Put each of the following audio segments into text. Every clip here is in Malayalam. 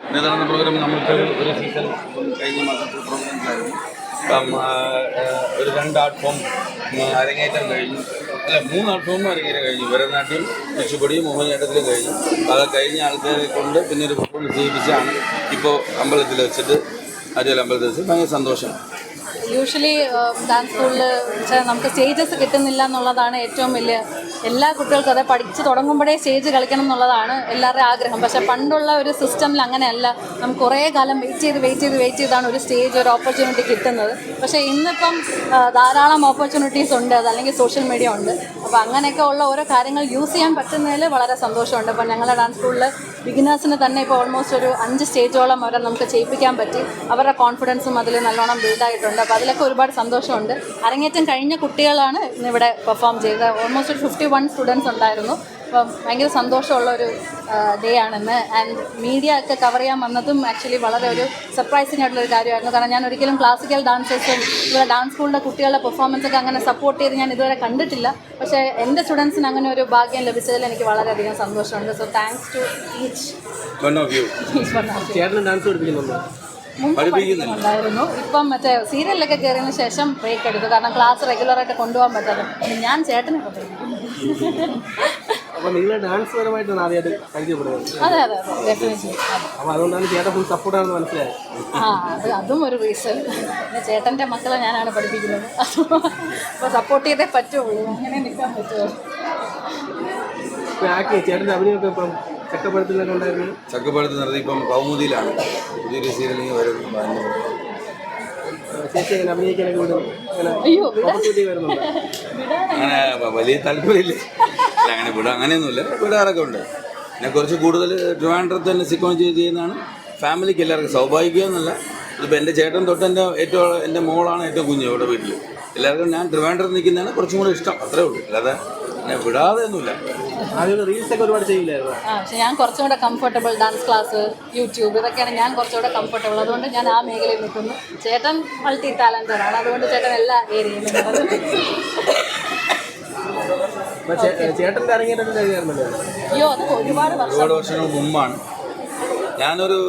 ഇന്ന് നടന്ന പ്രോഗ്രാം നമുക്ക് ഒരു സീസൺ കഴിഞ്ഞ മാസത്തെ പ്രോഗ്രാംസ് ആയിരുന്നു. ഇപ്പം ഒരു 2 ആർട്ട് ഫോം അരങ്ങേറ്റം കഴിഞ്ഞു. അല്ല 3 ആർട്ട് ഫോം അരങ്ങേറ്റം കഴിഞ്ഞു. ഭരതനാട്യം, കുച്ചിപ്പുടി, മോഹിനിയാട്ടത്തിലും കഴിഞ്ഞു. അത് കഴിഞ്ഞ ആൾക്കാരെ കൊണ്ട് പിന്നെ ഒരു പെർഫോമൻസ് ചെയ്യിപ്പിച്ചാണ് ഇപ്പോൾ അമ്പലത്തിൽ വെച്ചിട്ട് അടിപൊളി അമ്പലത്തിൽ വെച്ച് ഭയങ്കര സന്തോഷം. യൂഷ്വലി ഡാൻസ് സ്കൂളിൽ നമുക്ക് സ്റ്റേജസ് കിട്ടുന്നില്ല എന്നുള്ളതാണ് ഏറ്റവും വലിയ, എല്ലാ കുട്ടികൾക്കും അതെ പഠിച്ച് തുടങ്ങുമ്പോഴേ സ്റ്റേജ് കളിക്കണം എന്നുള്ളതാണ് എല്ലാവരുടെയും ആഗ്രഹം. പക്ഷേ പണ്ടുള്ള ഒരു സിസ്റ്റമിൽ അങ്ങനെയല്ല. നമുക്ക് കുറേ കാലം വെയിറ്റ് ചെയ്താണ് ഒരു സ്റ്റേജ്, ഒരു ഓപ്പർച്യൂണിറ്റി കിട്ടുന്നത്. പക്ഷേ ഇന്നിപ്പം ധാരാളം ഓപ്പർച്യൂണിറ്റീസ് ഉണ്ട്, അതല്ലെങ്കിൽ സോഷ്യൽ മീഡിയ ഉണ്ട്. അപ്പോൾ അങ്ങനെയൊക്കെ ഉള്ള ഓരോ കാര്യങ്ങൾ യൂസ് ചെയ്യാൻ പറ്റുന്നതിൽ വളരെ സന്തോഷമുണ്ട്. അപ്പോൾ ഞങ്ങളുടെ ഡാൻസ് സ്കൂളിൽ ബിഗിനേഴ്സിന് തന്നെ ഇപ്പോൾ ഓൾമോസ്റ്റ് ഒരു 5 സ്റ്റേജോളം അവരെ നമുക്ക് ചെയ്യിപ്പിക്കാൻ പറ്റി. അവരുടെ കോൺഫിഡൻസും അതിൽ നല്ലോണം ബിൽഡായിട്ടുണ്ട്. അപ്പോൾ അതിലൊക്കെ ഒരുപാട് സന്തോഷമുണ്ട്. അരങ്ങേറ്റം കഴിഞ്ഞ കുട്ടികളാണ് ഇന്നിവിടെ പെർഫോം ചെയ്തത്. ഓൾമോസ്റ്റ് ഒരു 51 സ്റ്റുഡൻസ് ഉണ്ടായിരുന്നു. അപ്പം ഭയങ്കര സന്തോഷമുള്ളൊരു ഡേ ആണെന്ന്. ആൻഡ് മീഡിയ ഒക്കെ കവർ ചെയ്യാൻ വന്നതും ആക്ച്വലി വളരെ ഒരു സർപ്രൈസിങ് ആയിട്ടുള്ളൊരു കാര്യമായിരുന്നു. കാരണം ഞാൻ ഒരിക്കലും ക്ലാസിക്കൽ ഡാൻസേഴ്സും ഇവിടെ ഡാൻസ് സ്കൂളിൻ്റെ കുട്ടികളുടെ പെർഫോമൻസൊക്കെ അങ്ങനെ സപ്പോർട്ട് ചെയ്ത് ഞാൻ ഇതുവരെ കണ്ടിട്ടില്ല. പക്ഷേ എൻ്റെ സ്റ്റുഡൻസിന് അങ്ങനെ ഒരു ഭാഗ്യം ലഭിച്ചതിൽ എനിക്ക് വളരെയധികം സന്തോഷമുണ്ട്. So thanks to each one of you. ഉണ്ടായിരുന്നു. ഇപ്പം മറ്റേ സീരിയലിലൊക്കെ കയറിയതിന് ശേഷം ബ്രേക്ക് എടുത്തു. കാരണം ക്ലാസ് റെഗുലറായിട്ട് കൊണ്ടുപോകാൻ പറ്റാതെ ഞാൻ ചേട്ടനെ അപ്പോൾ നിങ്ങൾ ഡാൻസ് പരമായിട്ടാണ് ആദ്യമായിട്ട് പരിചയപ്പെടുന്നത്? അതെ ഡെഫിനറ്റ്ലി. അപ്പോൾ അതുകൊണ്ടാണ് ചേട്ടൻ ഫുൾ സപ്പോർട്ടാണെന്ന് മനസ്സിലായത്. അതും ഒരു റീസൺ. പിന്നെ ചേട്ടൻ്റെ മക്കളെ ഞാനാണ് പഠിപ്പിക്കുന്നത്. അപ്പോൾ സപ്പോർട്ട് ചെയ്തേ പറ്റുള്ളൂ, അങ്ങനെ നിൽക്കാൻ പറ്റുമോ. ചേട്ടൻ്റെ അഭിനയമൊക്കെ ഇപ്പം ചക്കപ്പഴത്തിലൊക്കെ ഉണ്ടായിരുന്നു. ചക്കപ്പഴത്ത് നടത്തി ഇപ്പം കൗമുദിയിലാണ് പുതിയൊരു സീരിയലിങ് വരുന്നത്. ചേച്ചി എങ്ങനെ അഭിനയിക്കാനൊക്കെ വിടും? ഓപ്പർച്യൂണിറ്റി വരുന്നുണ്ട്? അങ്ങനെ വലിയ താല്പര്യമില്ല, അങ്ങനെ വിടാം അങ്ങനെയൊന്നുമില്ല, വിടാറൊക്കെ ഉണ്ട്. പിന്നെ കുറച്ച് കൂടുതൽ ട്രിവാൻഡ്രത്ത് തന്നെ സിക്കോൺ ചെയ്യുന്നതാണ് ഫാമിലിക്ക് എല്ലാവർക്കും സൗഭാഗ്യം എന്നല്ല. ഇതിപ്പോൾ എൻ്റെ ചേട്ടൻ തൊട്ട് എൻ്റെ മോളാണ് ഏറ്റവും കുഞ്ഞ് ഇവിടെ വീട്ടിൽ. എല്ലാവർക്കും ഞാൻ ട്രിവാൻഡ്രത്ത് നിൽക്കുന്നതാണ് കുറച്ചും കൂടെ ഇഷ്ടം, അത്രേ ഉള്ളൂ. അല്ലാതെ വിടാതെ ഒന്നുമില്ല. ആദ്യം റീൽസൊക്കെ ഒരുപാട് ചെയ്യില്ലായിരുന്നു. പക്ഷെ ഞാൻ കുറച്ചും കൂടെ കംഫർട്ടബിൾ ഡാൻസ് ക്ലാസ്, യൂട്യൂബ്, ഇതൊക്കെയാണ് ഞാൻ കുറച്ചുകൂടെ കംഫർട്ടബിൾ. അതുകൊണ്ട് ഞാൻ ആ മേഖലയിൽ നിൽക്കുന്നു. ചേട്ടൻ മൾട്ടി ടാലൻറ്റഡ് ആണ്, അതുകൊണ്ട് ചേട്ടൻ എല്ലാ ഏരിയയിലും. ചേട്ടൻ്റെ അരങ്ങേറ്റം കഴിഞ്ഞായിരുന്നല്ലോ? അയ്യോ, അത് ഒരുപാട് വർഷങ്ങൾക്ക് മുമ്പാണ്. ഞാനൊരു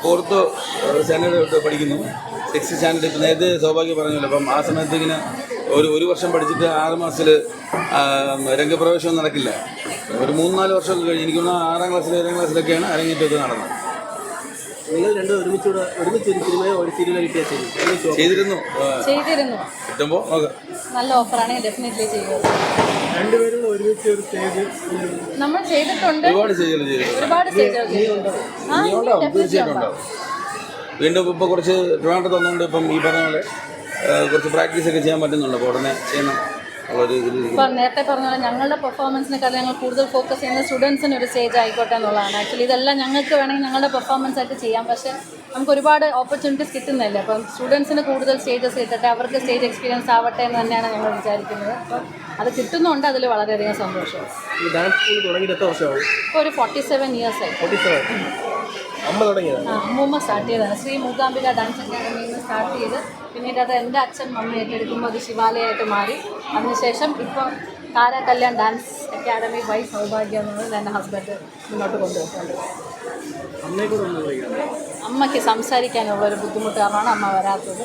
4th സ്റ്റാൻഡേർഡ് പഠിക്കുന്നു, 6th സ്റ്റാൻഡേർഡ്. ഇപ്പം നേരത്തെ സൗഭാഗ്യം പറഞ്ഞല്ലോ. അപ്പം ആ സമയത്ത് ഇങ്ങനെ ഒരു വർഷം പഠിച്ചിട്ട് 6 മാസത്തിൽ രംഗപ്രവേശനം നടക്കില്ല. ഒരു 3-4 വർഷമൊക്കെ കഴിഞ്ഞ് എനിക്ക് 6ാം ക്ലാസ്സിൽ 7ാം ക്ലാസ്സിലൊക്കെയാണ് അരങ്ങേറ്റമൊക്കെ നടന്നത്. നിങ്ങൾ രണ്ടും ഒരുമിച്ച് ഒരു സിനിമയോ ഒരു സീരിയലോ കിട്ടിയ ചെയ്തിരുന്നു. കിട്ടുമ്പോൾ നല്ല ഓഫറാണ്, ഡെഫിനറ്റ്ലി ചെയ്യുക. രണ്ടുപേരും ഒരുമിച്ച് ഒരു സ്റ്റേജ് നമ്മൾ ചെയ്തിട്ടുണ്ട്. ഒരുപാട് സ്റ്റേജുകൾ തീർച്ചയായിട്ടും ഉണ്ടാവും. വീണ്ടും ഇപ്പോൾ കുറച്ച് ട്രിവാൻഡ്രത്ത് വന്നുകൊണ്ട് ഇപ്പം ഈ പറഞ്ഞ പോലെ കുറച്ച് പ്രാക്ടീസൊക്കെ ചെയ്യാൻ പറ്റുന്നുണ്ട്. അപ്പോൾ ഉടനെ ചെയ്യണം ഉള്ളൊരു ഇപ്പം നേരത്തെ പറഞ്ഞ പോലെ ഞങ്ങളുടെ പെർഫോമൻസിനെക്കാളും ഞങ്ങൾ കൂടുതൽ ഫോക്കസ് ചെയ്യുന്ന സ്റ്റുഡൻസിന് ഒരു സ്റ്റേജ് ആയിക്കോട്ടെ എന്നുള്ളതാണ്. ആക്ച്വലി ഇതെല്ലാം ഞങ്ങൾക്ക് വേണമെങ്കിൽ ഞങ്ങളുടെ പെർഫോമൻസ് ആയിട്ട് ചെയ്യാം. പക്ഷേ നമുക്ക് ഒരുപാട് ഓപ്പർച്യൂണിറ്റീസ് കിട്ടുന്നില്ല. അപ്പം സ്റ്റുഡൻസിന് കൂടുതൽ സ്റ്റേജസ് കിട്ടട്ടെ, അവർക്ക് സ്റ്റേജ് എക്സ്പീരിയൻസ് ആവട്ടെ എന്ന് തന്നെയാണ് ഞങ്ങൾ വിചാരിക്കുന്നത്. അപ്പം അത് കിട്ടുന്നുണ്ട്, അതിൽ വളരെയധികം സന്തോഷം. ഈ ഡാൻസ് സ്കൂൾ തുടങ്ങിയിട്ട് എത്ര വർഷമാവും? ഇപ്പോൾ ഒരു 47 years ആയി. 47. അമ്മ തുടങ്ങിയതാണ്? അമ്മൂമ്മ സ്റ്റാർട്ട് ചെയ്തതാണ്. ശ്രീ മൂകാംബിക ഡാൻസ് അക്കാദമിയിൽ നിന്ന് സ്റ്റാർട്ട് ചെയ്ത് പിന്നീട് അത് എൻ്റെ അച്ഛൻ മമ്മി ഏറ്റെടുക്കുമ്പോൾ അത് ശിവാലയമായിട്ട് മാറി. അതിനുശേഷം ഇപ്പോൾ താര കല്യാൺ ഡാൻസ് അക്കാദമി ബൈ സൗഭാഗ്യം എന്നുള്ളത് എൻ്റെ ഹസ്ബൻഡ് മുന്നോട്ട് കൊണ്ടുപോയിട്ടുണ്ട്. അമ്മയെ കൂടെ ഒന്ന് വിളിക്കാം. അമ്മയ്ക്ക് സംസാരിക്കാനുള്ളൊരു ബുദ്ധിമുട്ട് കാരണമാണ് അമ്മ വരാത്തത്.